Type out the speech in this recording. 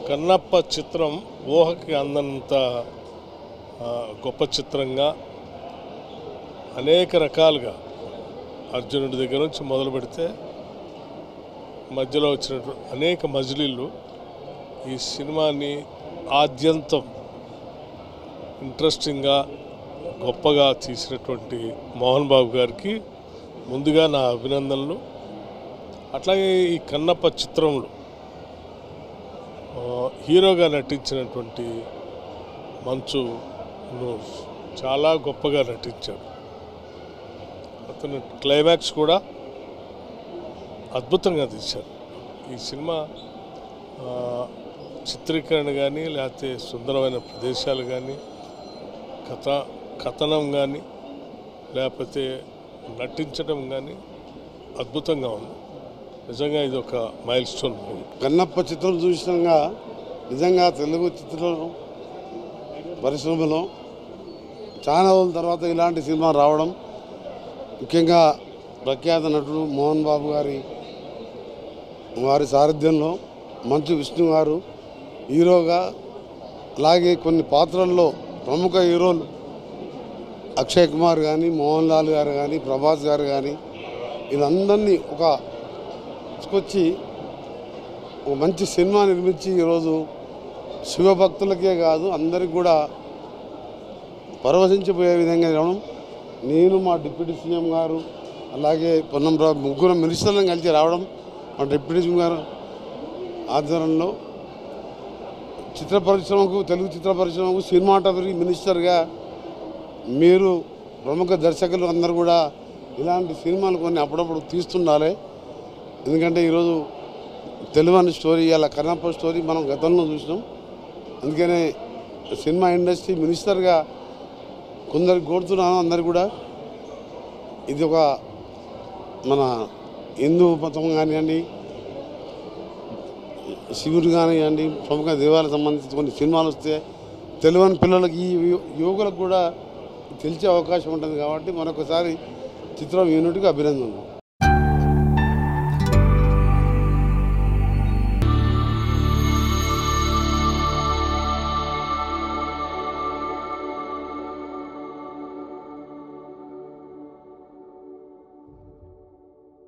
కన్నప్ప చిత్రం ఊహకి అందనంత గొప్ప చిత్రంగా అనేక రకాలుగా అర్జునుడి దగ్గర నుంచి మొదలు పెడితే మధ్యలో వచ్చినటువంటి అనేక మజిలీలు ఈ సినిమాని ఆద్యంతం ఇంట్రెస్టింగ్గా గొప్పగా తీసినటువంటి మోహన్ బాబు గారికి ముందుగా నా అభినందనలు. అట్లాగే ఈ కన్నప్ప చిత్రంలో హీరోగా నటించినటువంటి మంచును చాలా గొప్పగా నటించాడు. అతను క్లైమాక్స్ కూడా అద్భుతంగా తీశారు. ఈ సినిమా చిత్రీకరణ కానీ లేకపోతే సుందరమైన ప్రదేశాలు కానీ కథనం కానీ లేకపోతే నటించడం కానీ అద్భుతంగా ఉంది. నిజంగా ఇది ఒక మైల్ స్టోన్. కన్నప్ప చిత్రం చూసినాక నిజంగా తెలుగు చిత్ర పరిశ్రమలో చాలా రోజుల తర్వాత ఇలాంటి సినిమా రావడం, ముఖ్యంగా ప్రఖ్యాత నటుడు మోహన్ బాబు వారి సారథ్యంలో మంచు విష్ణు గారు హీరోగా, అలాగే కొన్ని పాత్రల్లో ప్రముఖ హీరోలు అక్షయ్ కుమార్ కానీ, మోహన్ లాల్ గారు కానీ, ప్రభాస్ గారు కానీ వీళ్ళందరినీ తీసుకొచ్చి ఒక మంచి సినిమా నిర్మించి ఈరోజు శివభక్తులకే కాదు అందరికి కూడా పరవశించిపోయే విధంగా రావడం, నేను మా డిప్యూటీ సీఎం గారు అలాగే పొన్నంరావు ముగ్గురు మినిస్టర్లను కలిసి రావడం, మా డిప్యూటీ సీఎం గారు ఆధ్వర్యంలో చిత్ర పరిశ్రమకు, తెలుగు చిత్ర పరిశ్రమకు సినిమాటోగ్రఫీ మినిస్టర్గా మీరు ప్రముఖ దర్శకులు అందరూ కూడా ఇలాంటి సినిమాలు కొన్ని అప్పుడప్పుడు తీస్తుండాలి. ఎందుకంటే ఈరోజు తెలుగు స్టోరీ, ఇలా కన్నప్ప స్టోరీ మనం గతంలో చూసినాం. అందుకనే సినిమా ఇండస్ట్రీ మినిస్టర్గా కొందరికి కోరుతున్నాను, అందరు కూడా ఇది ఒక మన హిందూ మతం కానివ్వండి, శివుడు కానివ్వండి, ప్రముఖ దేవాలకు సంబంధించి కొన్ని సినిమాలు వస్తే తెలుగు పిల్లలకి, ఈ యువకులకు కూడా తెలిసే అవకాశం ఉంటుంది. కాబట్టి మరొకసారి చిత్రం యూనిట్కి అభినందనలు.